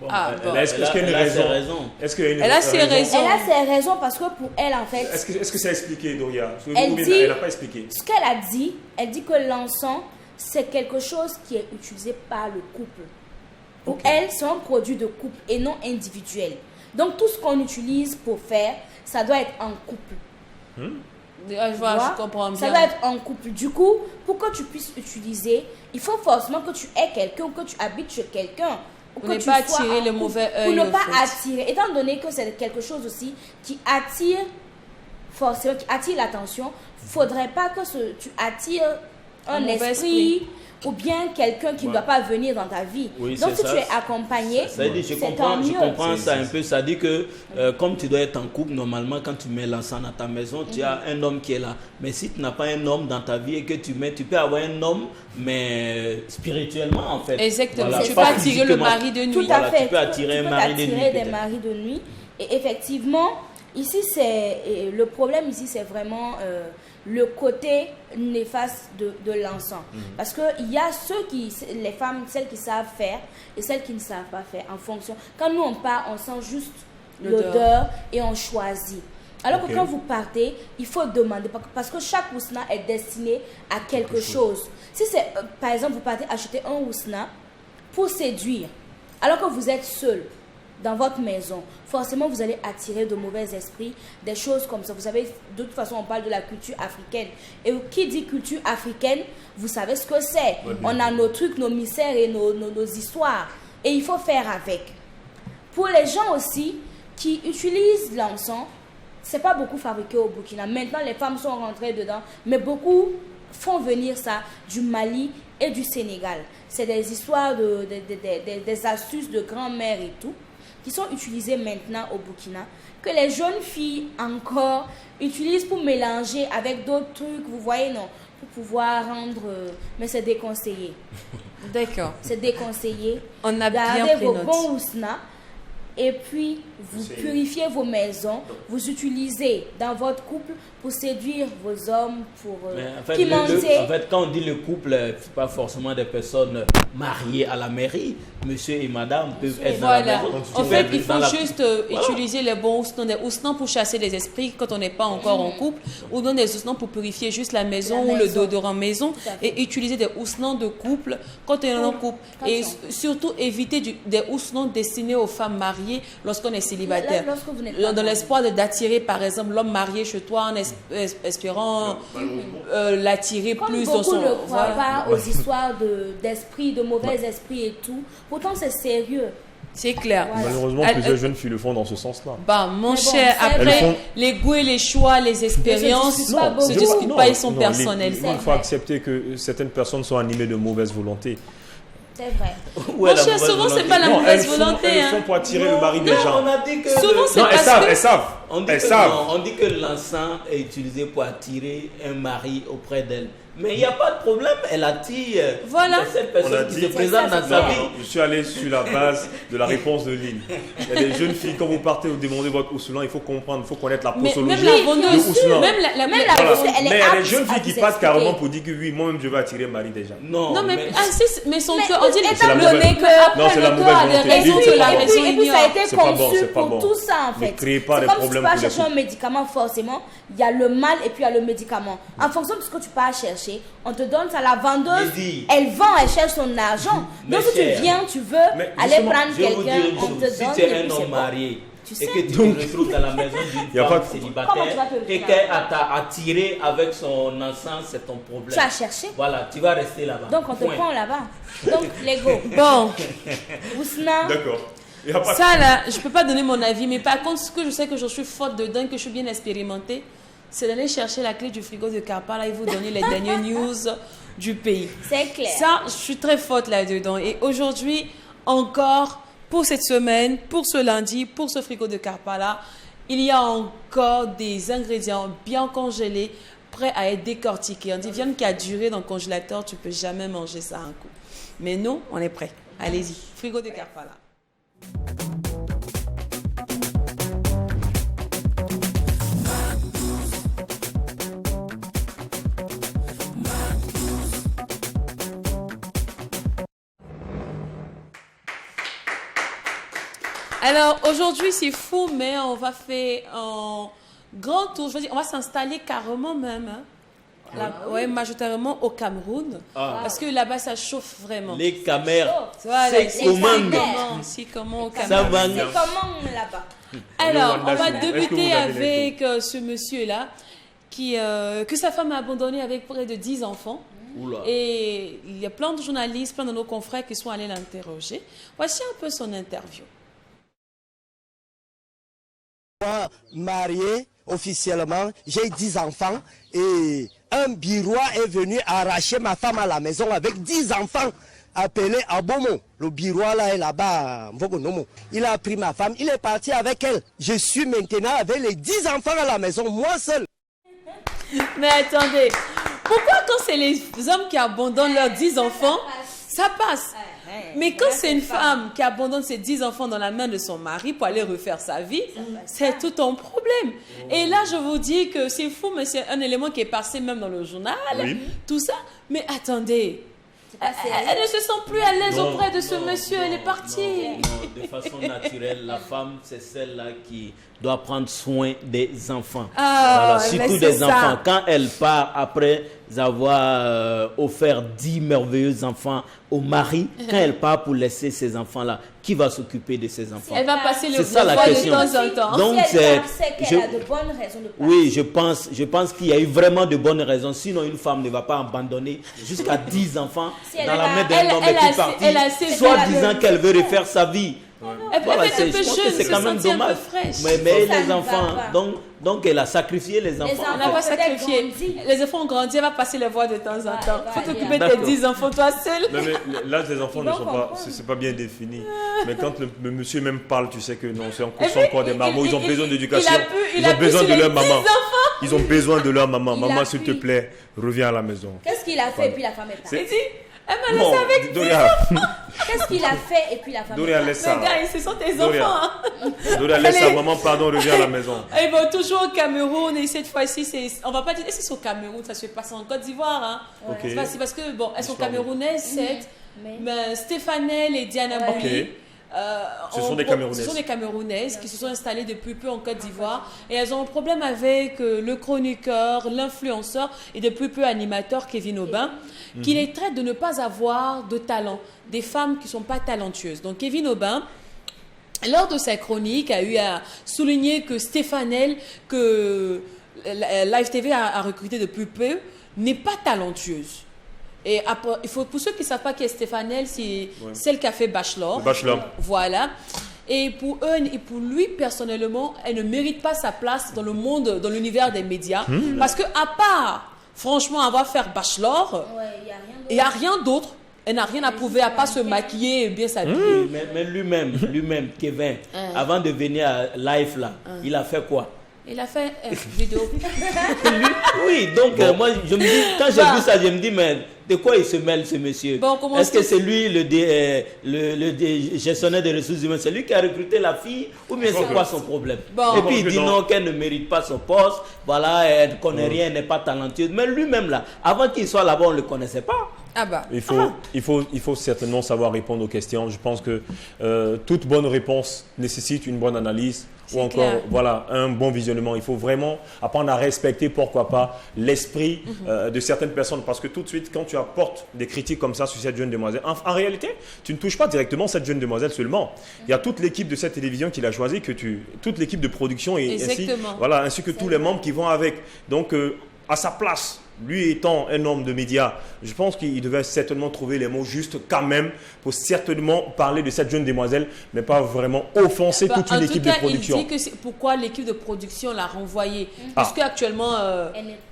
Bon, Ah, elle- bon. Est-ce qu'il y a une elle a ses raison? raisons. Est-ce qu'il y a une Elle a ses raisons. Elle a ses raisons parce que pour elle, en fait, Est-ce que c'est expliqué, Doria? Parce que Elle vous-même, dit- elle n'a pas expliqué. ce qu'elle a dit, elle dit que l'encens, c'est quelque chose qui est utilisé par le couple. Pour elle, c'est un produit de couple et non individuel. Donc, tout ce qu'on utilise pour faire, ça doit être en couple. Ah, je vois, Tu vois? je comprends Ça bien. doit être en couple. Du coup, pour que tu puisses utiliser, il faut forcément que tu aies quelqu'un ou que tu habites chez quelqu'un. Ou Pour que ne tu pas sois attirer en le couple. mauvais Pour œil, ne en pas fait. attirer. Étant donné que c'est quelque chose aussi qui attire forcément, qui attire l'attention, faudrait pas que tu attires un mauvais esprit ou bien quelqu'un qui ne doit pas venir dans ta vie. Oui, Donc, c'est si ça. tu es accompagné, Ça dit, je c'est tant comprends, je mieux. comprends ça un peu. Ça dit que comme tu dois être en couple, normalement, quand tu mets l'encens dans ta maison, tu as un homme qui est là. Mais si tu n'as pas un homme dans ta vie et que tu peux avoir un homme, mais spirituellement, en fait. Exactement. Voilà, Tu peux pas attirer le physiquement. mari de nuit. Tout à Voilà, fait. tu peux attirer un mari de nuit, attirer des peut-être. maris de nuit. Et effectivement, ici, le problème ici, c'est vraiment le côté néfaste de l'encens. Parce qu'il y a les femmes, celles qui savent faire et celles qui ne savent pas faire en fonction. Quand nous, on part, on sent juste l'odeur et on choisit. Alors que quand vous partez, il faut demander, parce que chaque ousna est destiné à quelque chose. Si c'est, par exemple, vous partez acheter un ousna pour séduire, alors que vous êtes seul dans votre maison, forcément vous allez attirer de mauvais esprits, des choses comme ça. Vous savez, de toute façon, on parle de la culture africaine. Et qui dit culture africaine, vous savez ce que c'est. On a nos trucs, nos mystères et nos histoires. Et il faut faire avec. Pour les gens aussi qui utilisent l'encens, c'est pas beaucoup fabriqué au Burkina. Maintenant, les femmes sont rentrées dedans, mais beaucoup font venir ça du Mali et du Sénégal. C'est des histoires, des astuces de grand-mère et tout, qui sont utilisées maintenant au Burkina, que les jeunes filles encore utilisent pour mélanger avec d'autres trucs, vous voyez, non, pour pouvoir rendre... mais c'est déconseillé. D'accord. C'est déconseillé. On a bien Gardez pris vos note. bons ousnas et puis vous purifiez vos maisons. Vous utilisez dans votre couple pour séduire vos hommes, pour Mais en fait, pimenter. en fait, quand on dit le couple, c'est pas forcément des personnes mariées à la mairie. Monsieur et madame peuvent être dans la Voilà. maison. En Tu fait, peux il être dans faut la- juste Voilà. utiliser les bons ousnans, des ousnans pour chasser les esprits quand on n'est pas encore en couple, ou dans des ousnans pour purifier juste la maison La ou le maison. déodorant maison, Tout à fait. et utiliser des ousnans de couple quand on est en couple. Quand Et on- surtout éviter des ousnans destinés aux femmes mariées lorsqu'on est célibataire. Lorsque vous n'êtes pas Dans marié. l'espoir d'attirer par exemple l'homme marié chez toi en espérant l'attirer Comme plus beaucoup dans son... ne croient Voilà. pas aux histoires d'esprit, de mauvais esprits et tout. Pourtant, c'est sérieux. C'est clair. Voilà. Malheureusement, Elle- plusieurs elle- jeunes filles le font dans ce sens-là. Bah, mon Mais bon, cher, c'est après, vrai. Elles font- les goûts et les choix, les expériences, discute pas ne beaucoup. se discutent Non, pas, ils sont non, personnels. Il faut accepter que certaines personnes sont animées de mauvaise volonté. C'est vrai. Où est Mon la cher, mauvaise souvent, c'est volonté? pas la Non, mauvaise elles font, volonté. elles hein. font pour attirer le mari des Non, gens. on a dit que Souvent, c'est Non, elles parce savent, que- elles savent. On dit, Elles que, savent. non, on dit que l'encens est utilisé pour attirer un mari auprès d'elle. Mais il n'y a pas de problème, elle attire Voilà. cette On a personne qui dit- se présente dans sa Non, vie. non, je suis allé sur la base de la réponse de Lynn. Il y a des jeunes filles, quand vous partez ou demandez votre Ousoulan, il faut comprendre, il faut connaître la Mais posologie même la de vendeuse, Ousoulan. même la Même la Voilà. vendeuse, elle est Mais il y a des apte jeunes à filles qui vous passent expliquer. carrément pour dire que oui, moi-même je vais attirer Marie déjà. Non, Non, mais mais son Mais cœur, on dit c'est la le mauvaise- nez que Non, c'est la le mauvaise cœur a des volonté. raisons Et que puis- la raison et puis ça a ignore. été C'est pas bon, conçu c'est pas pour bon. tout ça en Ne fait. créez pas C'est des comme si tu problèmes vas pour les chercher un couples. médicament forcément, il y a le mal et puis il y a le médicament. En fonction de ce que tu pars chercher, on te donne ça. La vendeuse, Lydie. elle vend, elle cherche son argent. Mais Donc si tu cher. viens, tu veux Mais aller justement, prendre je vais vous quelqu'un, dire une on chose. te Si donne tu et es puis un c'est homme bon. marié Tu et sais. que tu te retrouves dans la maison Y a d'une pas femme de- Comment tu célibataire vas te retrouver et dans qu'elle la t'a attiré avec son encens, c'est ton problème. Tu as cherché. Voilà, tu vas rester là-bas. Donc on te Point. prend là-bas. Donc Lego, Bon, Ousna, D'accord. Il y a pas ça là, je peux pas donner mon avis, mais par contre, ce que je sais que je suis forte dedans, que je suis bien expérimentée, c'est d'aller chercher la clé du frigo de Kampala et vous donner les dernières news du pays. c'est clair. Ça, je suis très forte là-dedans. Et aujourd'hui, encore, pour cette semaine, pour ce lundi, pour ce frigo de Kampala, il y a encore des ingrédients bien congelés, prêts à être décortiqués. On dit, viande qui a duré dans le congélateur, tu peux jamais manger ça un coup. Mais nous, on est prêts. Allez-y, frigo de Kampala. Alors aujourd'hui c'est fou, mais on va faire un grand tour. Je veux dire, on va s'installer carrément même. Hein. Ouais, majoritairement au Cameroun. Ah. Parce que là-bas ça chauffe vraiment. Les caméras, Voilà, c'est c'est comment comment, c'est comment au Ça Cameroun. va. C'est comment là-bas? Alors, Rwanda, on va c'est bon. Est-ce que débuter vous avez avec ce monsieur-là que sa femme a abandonné avec près de 10 enfants. Oula. Et il y a plein de journalistes, plein de nos confrères qui sont allés l'interroger. Voici un peu son interview. Moi, marié officiellement, j'ai 10 enfants et un birois est venu arracher ma femme à la maison avec 10 enfants appelés Abomo. Le birois là est là-bas, Mvogonomo. Il a pris ma femme, il est parti avec elle. Je suis maintenant avec les 10 enfants à la maison, moi seul. Mais attendez, pourquoi quand c'est les hommes qui abandonnent leurs 10 enfants, ça passe? Mais quand c'est une femme qui abandonne ses 10 enfants dans la main de son mari pour aller refaire sa vie, c'est tout un problème. Et là, je vous dis que c'est fou, mais c'est un élément qui est passé même dans le journal, Oui. tout ça. Mais attendez, elle ne se sent plus à l'aise Non, auprès de ce non, monsieur, non, elle est partie. non, de façon naturelle, la femme, c'est celle-là qui doit prendre soin des enfants. Ah, Voilà, mais surtout c'est des ça. enfants. Quand elle part après avoir offert 10 merveilleux enfants au mari, quand elle part pour laisser ces enfants-là, qui va s'occuper de ces enfants? Elle va passer le C'est ça, la voir de question. temps en temps. Donc, si c'est- elle sait qu'elle je- a de bonnes raisons de partir. Oui, je pense qu'il y a eu vraiment de bonnes raisons. Sinon, une femme ne va pas abandonner jusqu'à 10 enfants Si elle dans la a- main d'un elle- homme elle et a puis assez- partir, elle a assez- soit elle a- disant qu'elle veut refaire sa vie. Elle peut Voilà, être un c'est- peu je pense jeune, que c'est se quand même sentir un dommage. peu fraîche. Mais Ça ne les va enfants, pas. donc elle a sacrifié les enfants. enfants. On n'a pas Peut-être sacrifié. grandi. Les enfants ont grandi, elle va passer les voir de temps en temps. va Faut aller. t'occuper de tes D'accord. 10 enfants, toi seul. Non, mais l'âge des enfants Ils ne vont sont pas, comprendre. c'est pas bien défini. Mais quand le monsieur même parle, tu sais que non, c'est Et encore, puis, encore des marmots. Ils ont besoin d'éducation. il Ils a ont pu besoin sur de les leur 10 maman. enfants. Ils ont besoin de leur maman. Il Maman, a s'il pu. te plaît, reviens à la maison. Qu'est-ce qu'il a fait et puis la femme est partie? Il dit, elle m'a Bon, laissé avec 10 Doria, Qu'est-ce qu'il a fait et puis la femme est Doria, partie? laisse ça. Mais gars, ce sont tes Doria. enfants. hein. Doria, laisse ça. Allez. Maman, pardon, reviens à la maison. Ils vont toujours au Cameroun et cette fois-ci, on va pas dire, est-ce que c'est au Cameroun, ça se passe en Côte d'Ivoire. Hein. Ok. C'est parce que, bon, elles sont Histoire de- camerounaises, certes, Mais- mais Stéphanel et Diana Ouais. Bouli, Ok. Ce sont des Camerounaises. Ce sont des Camerounaises qui se sont installées depuis peu en Côte d'Ivoire et elles ont un problème avec le chroniqueur, l'influenceur et depuis peu animateur Kevin Aubin qui les traite de ne pas avoir de talent, des femmes qui ne sont pas talentueuses. Donc Kevin Aubin, lors de sa chronique, a eu à souligner que Stéphanel, que Live TV a recruté depuis peu, n'est pas talentueuse. Et après, il faut, pour ceux qui ne savent pas qui est Stéphanel, c'est celle qui a fait Bachelor. Le bachelor. Voilà. Et pour eux et pour lui, personnellement, elle ne mérite pas sa place dans le monde, dans l'univers des médias. Parce que à part, franchement, avoir fait Bachelor, Ouais, il y a rien d'autre. il n'y a rien d'autre. Elle n'a rien à prouver à part se maquiller et bien s'habiller. Oui, mais lui-même, Kevin, avant de venir à live là, il a fait quoi? Il a fait une vidéo. Oui, donc moi, je me dis, quand j'ai vu ça, je me dis, mais de quoi il se mêle ce monsieur? Bon, comment est-ce que c'est lui le gestionnaire des ressources humaines? C'est lui qui a recruté la fille ou bien c'est quoi son problème? Bon. Et puis il dit non, qu'elle ne mérite pas son poste, voilà, elle ne connaît rien, elle n'est pas talentueuse. Mais lui-même là, avant qu'il soit là-bas, on ne le connaissait pas. Ah bah. Il faut certainement savoir répondre aux questions. Je pense que toute bonne réponse nécessite une bonne analyse ou encore voilà, un bon visionnement. Il faut vraiment apprendre à respecter, pourquoi pas, l'esprit de certaines personnes. Parce que tout de suite, quand tu apportes des critiques comme ça sur cette jeune demoiselle, en réalité, tu ne touches pas directement cette jeune demoiselle seulement. Il y a toute l'équipe de cette télévision qui l'a choisie, toute l'équipe de production et ainsi que tous les membres qui vont avec. Donc, à sa place, lui étant un homme de médias, je pense qu'il devait certainement trouver les mots justes quand même pour certainement parler de cette jeune demoiselle, mais pas vraiment offenser toute une équipe de production. Il dit que c'est pourquoi l'équipe de production l'a renvoyée. Parce qu'actuellement,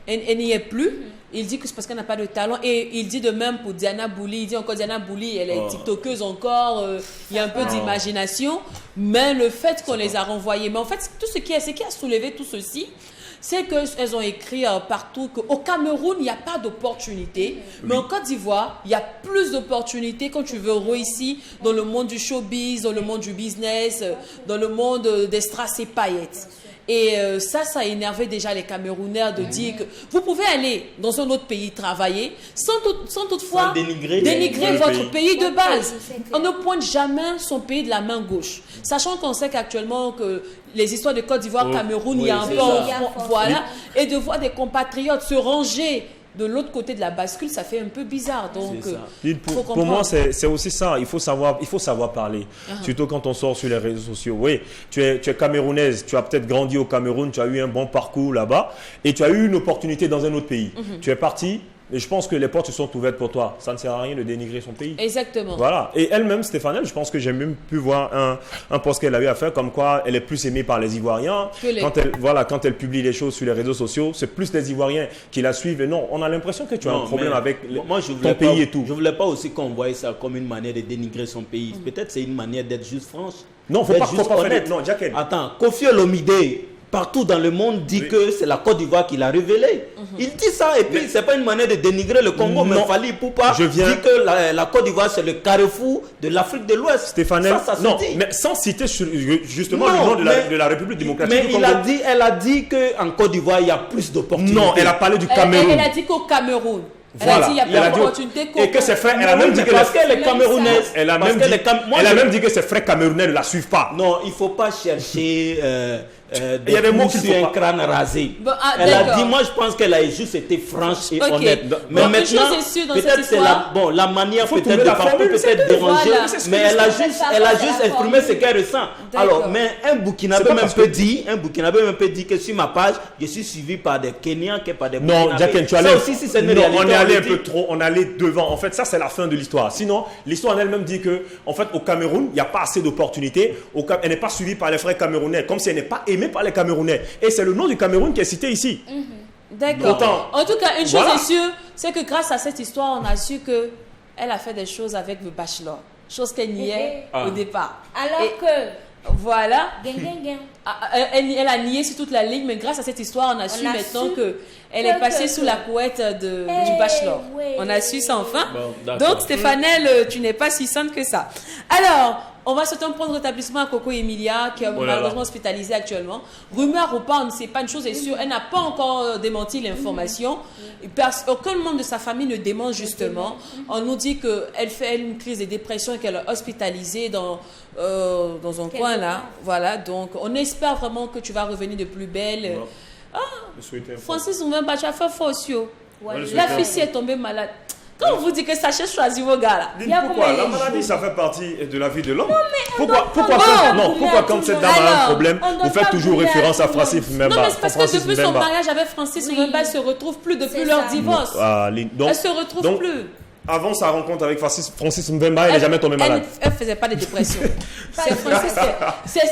elle n'y est plus. Il dit que c'est parce qu'elle n'a pas de talent. Et il dit de même pour Diana Bouli. Il dit encore Diana Bouli, elle est tiktokeuse encore. Il y a un peu d'imagination. Mais le fait qu'on les a renvoyés. Mais en fait, tout ce qui a soulevé tout ceci, c'est qu'elles ont écrit partout qu'au Cameroun, il n'y a pas d'opportunité. Mais en Côte d'Ivoire, il y a plus d'opportunités quand tu veux réussir dans le monde du showbiz, dans le monde du business, dans le monde des strass et paillettes. Et ça a énervé déjà les Camerounais de dire que vous pouvez aller dans un autre pays travailler sans toutefois dénigrer votre pays de base. On ne pointe jamais son pays de la main gauche. Sachant qu'on sait qu'actuellement que les histoires de Côte d'Ivoire, Cameroun, il y a un peu voilà. Et de voir des compatriotes se ranger de l'autre côté de la bascule, ça fait un peu bizarre. Donc, pour moi, c'est aussi ça. Il faut savoir parler. Surtout quand on sort sur les réseaux sociaux. Oui, tu es camerounaise, tu as peut-être grandi au Cameroun, tu as eu un bon parcours là-bas et tu as eu une opportunité dans un autre pays. Tu es parti. Et je pense que les portes se sont ouvertes pour toi. Ça ne sert à rien de dénigrer son pays. Exactement. Voilà. Et elle-même, Stéphane, je pense que j'ai même pu voir un post qu'elle a eu à faire, comme quoi elle est plus aimée par les Ivoiriens. Quand elle publie les choses sur les réseaux sociaux, c'est plus les Ivoiriens qui la suivent. Et non, on a l'impression que tu as un problème avec ton pays et tout. Je ne voulais pas aussi qu'on voie ça comme une manière de dénigrer son pays. Peut-être c'est une manière d'être juste franche. Non, il ne faut pas faire. Non, Jacques. Attends, Kofi Olomide, partout dans le monde, dit que c'est la Côte d'Ivoire qui l'a révélé. Il dit ça et puis c'est pas une manière de dénigrer le Congo, mais Fally Ipupa dit que la Côte d'Ivoire c'est le carrefour de l'Afrique de l'Ouest. Stéphane, non, mais sans citer justement le nom de la République démocratique du Congo. Mais elle a dit qu'en Côte d'Ivoire il y a plus d'opportunités. Non, elle a parlé du Cameroun. Elle a dit qu'au Cameroun. Elle a dit qu'il y a plus d'opportunités et que ses frères, elle a même dit que parce qu'elle est camerounaise. Elle a même dit que ses frères camerounais ne la suivent pas. Non, il ne faut pas chercher des mots sur un crâne rasé. Elle a dit, moi je pense qu'elle a juste été franche et honnête. Mais maintenant, peut-être c'est la manière peut-être de parler, peut-être déranger, mais elle a juste exprimé ce qu'elle ressent. Alors, mais un Burkinabé même peut dire que sur ma page, je suis suivi par des Kenyans que par des Burkinabés. Non, Jacques, tu allais. Ça aussi, si c'est une réalité. On est allé un peu trop, on est allé devant. En fait, ça, c'est la fin de l'histoire. Sinon, l'histoire en elle-même dit que, en fait, au Cameroun, il n'y a pas assez d'opportunités. Elle n'est pas suivie par les frères camerounais, comme si elle n'est pas aimée par les Camerounais. Et c'est le nom du Cameroun qui est cité ici. D'accord. En tout cas, une chose est sûre, c'est que grâce à cette histoire, on a su qu'elle a fait des choses avec le bachelor. Chose qu'elle niait au départ. Alors que... Voilà. Elle a nié sur toute la ligne, mais grâce à cette histoire, on a su maintenant qu'elle est passée sous la couette du bachelor. On a su ça enfin. Bon, donc, Stéphanelle, tu n'es pas si sainte que ça. Alors, on va sauter un point de rétablissement à Coco Emilia, qui est malheureusement hospitalisée actuellement. Rumeur ou pas, on ne sait pas, une chose est sûre, elle n'a pas encore démenti l'information. Aucun membre de sa famille ne dément justement. On nous dit qu'elle fait une crise de dépression et qu'elle est hospitalisée dans un coin là. Voilà, donc on espère vraiment que tu vas revenir de plus belle. Francis Oumemba, tu as fait faux. La fille est tombée malade. Quand on vous dit que sachez choisir vos gars là. Pourquoi la maladie, ça fait partie de la vie de l'homme. Pourquoi quand cette dame a un problème, vous faites toujours référence à Francis Oumemba? Non, mais c'est parce que depuis son mariage avec Francis Oumemba, elle se retrouve plus depuis leur divorce. Elle se retrouve plus. Avant sa rencontre avec Francis Oumemba, elle n'est jamais tombée malade. Elle ne faisait pas de dépression. C'est Francis.